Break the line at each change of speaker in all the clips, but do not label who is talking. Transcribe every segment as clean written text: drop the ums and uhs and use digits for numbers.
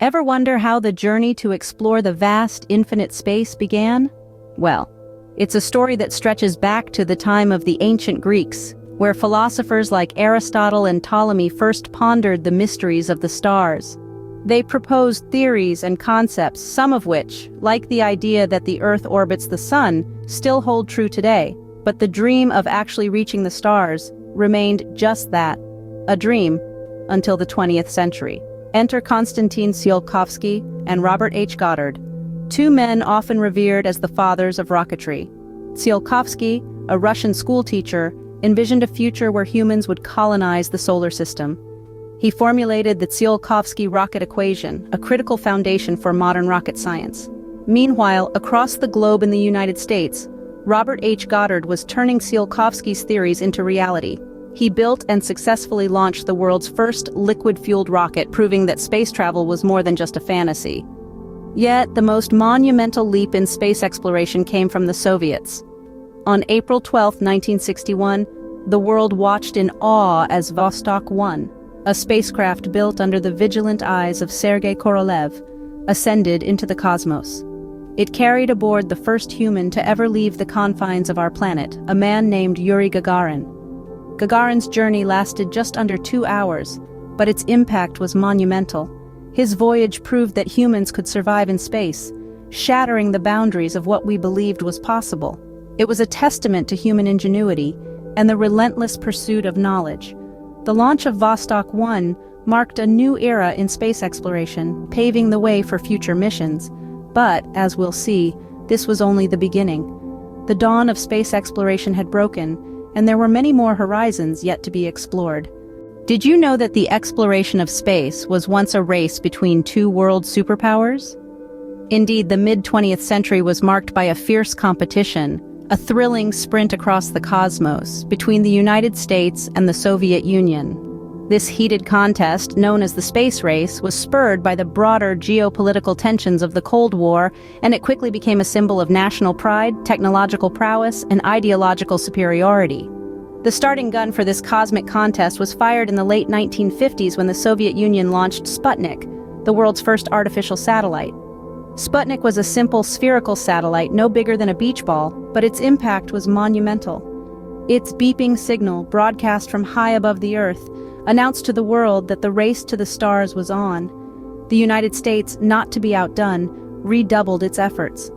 Ever wonder how the journey to explore the vast, infinite space began? Well, it's a story that stretches back to the time of the ancient Greeks, where philosophers like Aristotle and Ptolemy first pondered the mysteries of the stars. They proposed theories and concepts, some of which, like the idea that the Earth orbits the Sun, still hold true today. But the dream of actually reaching the stars remained just that, a dream, until the 20th century. Enter Konstantin Tsiolkovsky and Robert H. Goddard, two men often revered as the fathers of rocketry. Tsiolkovsky, a Russian schoolteacher, envisioned a future where humans would colonize the solar system. He formulated the Tsiolkovsky rocket equation, a critical foundation for modern rocket science. Meanwhile, across the globe in the United States, Robert H. Goddard was turning Tsiolkovsky's theories into reality. He built and successfully launched the world's first liquid-fueled rocket, proving that space travel was more than just a fantasy. Yet, the most monumental leap in space exploration came from the Soviets. On April 12, 1961, the world watched in awe as Vostok 1, a spacecraft built under the vigilant eyes of Sergei Korolev, ascended into the cosmos. It carried aboard the first human to ever leave the confines of our planet, a man named Yuri Gagarin. Gagarin's journey lasted just under 2 hours, but its impact was monumental. His voyage proved that humans could survive in space, shattering the boundaries of what we believed was possible. It was a testament to human ingenuity and the relentless pursuit of knowledge. The launch of Vostok 1 marked a new era in space exploration, paving the way for future missions. But, as we'll see, this was only the beginning. The dawn of space exploration had broken, and there were many more horizons yet to be explored. Did you know that the exploration of space was once a race between two world superpowers? Indeed, the mid-20th century was marked by a fierce competition, a thrilling sprint across the cosmos between the United States and the Soviet Union. This heated contest, known as the space race, was spurred by the broader geopolitical tensions of the Cold War, and it quickly became a symbol of national pride, technological prowess, and ideological superiority. The starting gun for this cosmic contest was fired in the late 1950s when the Soviet Union launched Sputnik, the world's first artificial satellite. Sputnik was a simple spherical satellite no bigger than a beach ball, but its impact was monumental. Its beeping signal, broadcast from high above the Earth, announced to the world that the race to the stars was on. The United States, not to be outdone, redoubled its efforts.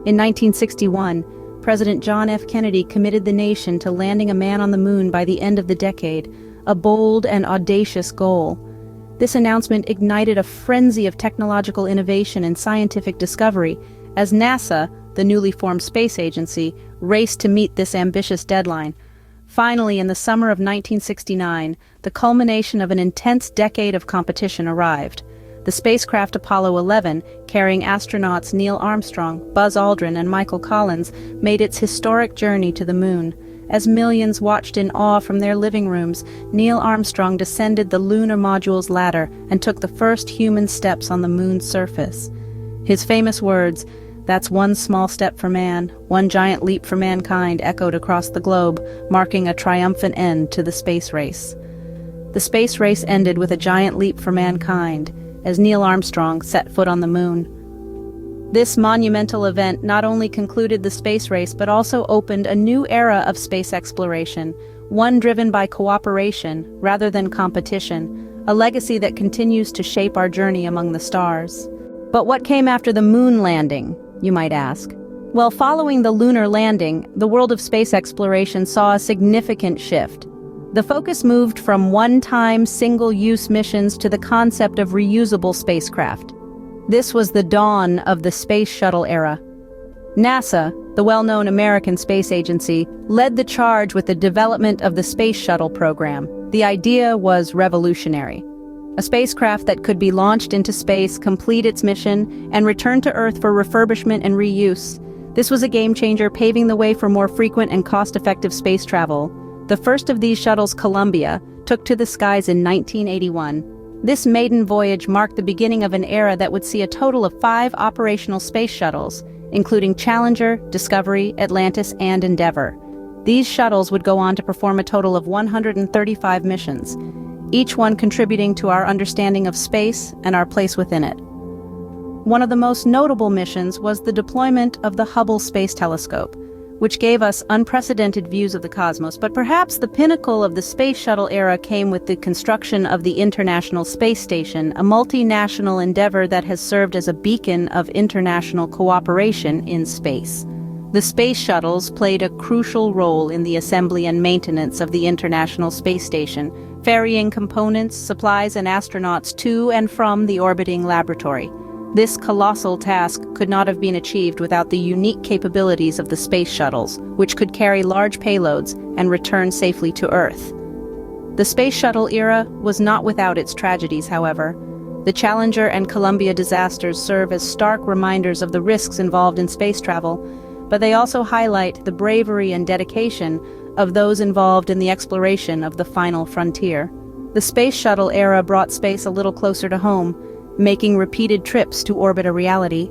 In 1961, President John F. Kennedy committed the nation to landing a man on the moon by the end of the decade, a bold and audacious goal. This announcement ignited a frenzy of technological innovation and scientific discovery as NASA, the newly formed space agency, raced to meet this ambitious deadline. Finally, in the summer of 1969, the culmination of an intense decade of competition arrived. The spacecraft Apollo 11, carrying astronauts Neil Armstrong, Buzz Aldrin, and Michael Collins, made its historic journey to the moon. As millions watched in awe from their living rooms, Neil Armstrong descended the lunar module's ladder and took the first human steps on the moon's surface. His famous words, "That's one small step for man, one giant leap for mankind," echoed across the globe, marking a triumphant end to the space race. The space race ended with a giant leap for mankind, as Neil Armstrong set foot on the moon. This monumental event not only concluded the space race but also opened a new era of space exploration, one driven by cooperation rather than competition, a legacy that continues to shape our journey among the stars. But what came after the moon landing, you might ask? Well, following the lunar landing, the world of space exploration saw a significant shift. The focus moved from one-time, single-use missions to the concept of reusable spacecraft. This was the dawn of the space shuttle era. NASA, the well-known American space agency, led the charge with the development of the space shuttle program. The idea was revolutionary. A spacecraft that could be launched into space, complete its mission, and return to Earth for refurbishment and reuse. This was a game-changer, paving the way for more frequent and cost-effective space travel. The first of these shuttles, Columbia, took to the skies in 1981. This maiden voyage marked the beginning of an era that would see a total of 5 operational space shuttles, including Challenger, Discovery, Atlantis, and Endeavour. These shuttles would go on to perform a total of 135 missions. each one contributing to our understanding of space and our place within it. One of the most notable missions was the deployment of the Hubble Space Telescope, which gave us unprecedented views of the cosmos. But perhaps the pinnacle of the space shuttle era came with the construction of the International Space Station, a multinational endeavor that has served as a beacon of international cooperation in space. The space shuttles played a crucial role in the assembly and maintenance of the International Space Station, ferrying components, supplies, and astronauts to and from the orbiting laboratory. This colossal task could not have been achieved without the unique capabilities of the space shuttles, which could carry large payloads and return safely to Earth. The space shuttle era was not without its tragedies, however. The Challenger and Columbia disasters serve as stark reminders of the risks involved in space travel, but they also highlight the bravery and dedication of those involved in the exploration of the final frontier. The space shuttle era brought space a little closer to home, making repeated trips to orbit a reality.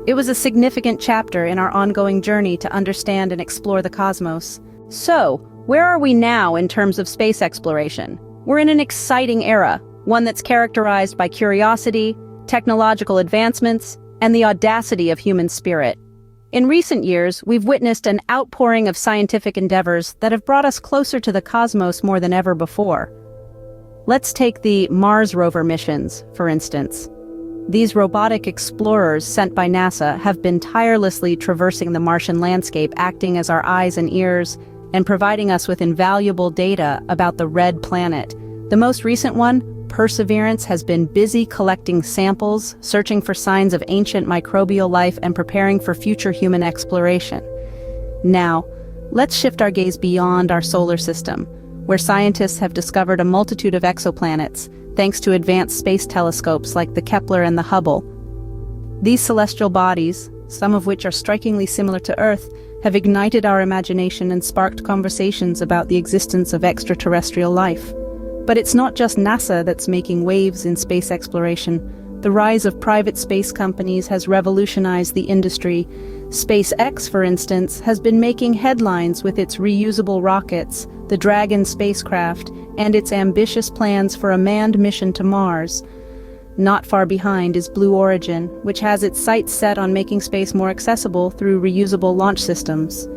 It was a significant chapter in our ongoing journey to understand and explore the cosmos. So, where are we now in terms of space exploration? We're in an exciting era, one that's characterized by curiosity, technological advancements, and the audacity of human spirit. In recent years, we've witnessed an outpouring of scientific endeavors that have brought us closer to the cosmos more than ever before. Let's take the Mars rover missions, for instance. These robotic explorers sent by NASA have been tirelessly traversing the Martian landscape, acting as our eyes and ears, and providing us with invaluable data about the red planet. The most recent one, Perseverance, has been busy collecting samples, searching for signs of ancient microbial life, and preparing for future human exploration. Now, let's shift our gaze beyond our solar system, where scientists have discovered a multitude of exoplanets, thanks to advanced space telescopes like the Kepler and the Hubble. These celestial bodies, some of which are strikingly similar to Earth, have ignited our imagination and sparked conversations about the existence of extraterrestrial life. But it's not just NASA that's making waves in space exploration. The rise of private space companies has revolutionized the industry. SpaceX, for instance, has been making headlines with its reusable rockets, the Dragon spacecraft, and its ambitious plans for a manned mission to Mars. Not far behind is Blue Origin, which has its sights set on making space more accessible through reusable launch systems.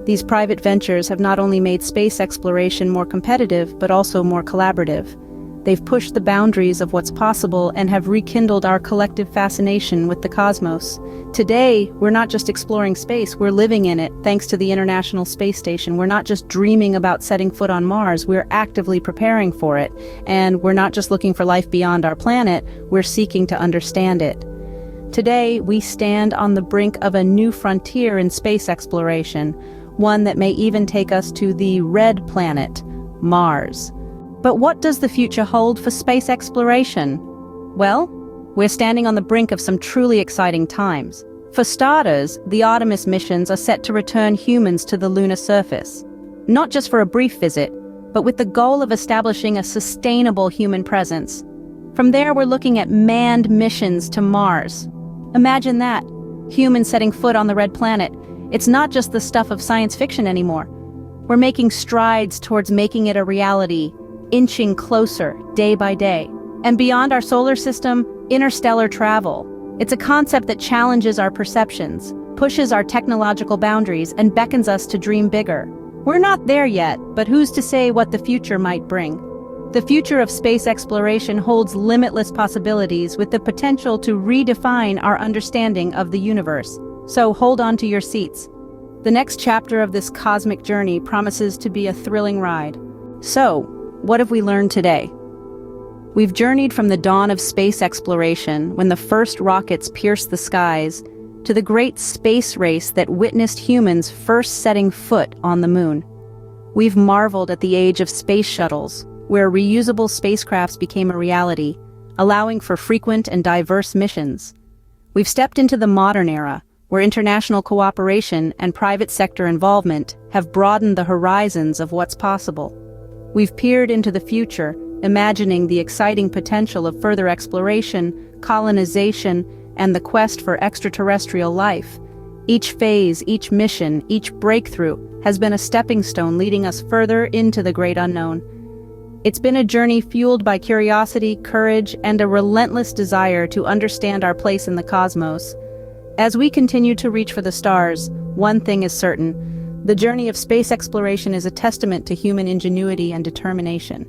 These private ventures have not only made space exploration more competitive, but also more collaborative. They've pushed the boundaries of what's possible and have rekindled our collective fascination with the cosmos. Today, we're not just exploring space, we're living in it, thanks to the International Space Station. We're not just dreaming about setting foot on Mars, we're actively preparing for it. And we're not just looking for life beyond our planet, we're seeking to understand it. Today, we stand on the brink of a new frontier in space exploration, one that may even take us to the red planet, Mars. But what does the future hold for space exploration? Well, we're standing on the brink of some truly exciting times. For starters, the Artemis missions are set to return humans to the lunar surface. Not just for a brief visit, but with the goal of establishing a sustainable human presence. From there, we're looking at manned missions to Mars. Imagine that, humans setting foot on the red planet. It's not just the stuff of science fiction anymore. We're making strides towards making it a reality, inching closer day by day. And beyond our solar system, interstellar travel. It's a concept that challenges our perceptions, pushes our technological boundaries, and beckons us to dream bigger. We're not there yet, but who's to say what the future might bring? The future of space exploration holds limitless possibilities with the potential to redefine our understanding of the universe. So hold on to your seats. The next chapter of this cosmic journey promises to be a thrilling ride. So, what have we learned today? We've journeyed from the dawn of space exploration, when the first rockets pierced the skies, to the great space race that witnessed humans first setting foot on the moon. We've marveled at the age of space shuttles, where reusable spacecrafts became a reality, allowing for frequent and diverse missions. We've stepped into the modern era, where international cooperation and private sector involvement have broadened the horizons of what's possible. We've peered into the future, imagining the exciting potential of further exploration, colonization, and the quest for extraterrestrial life. Each phase, each mission, each breakthrough has been a stepping stone leading us further into the great unknown. It's been a journey fueled by curiosity, courage, and a relentless desire to understand our place in the cosmos. As we continue to reach for the stars, one thing is certain: the journey of space exploration is a testament to human ingenuity and determination.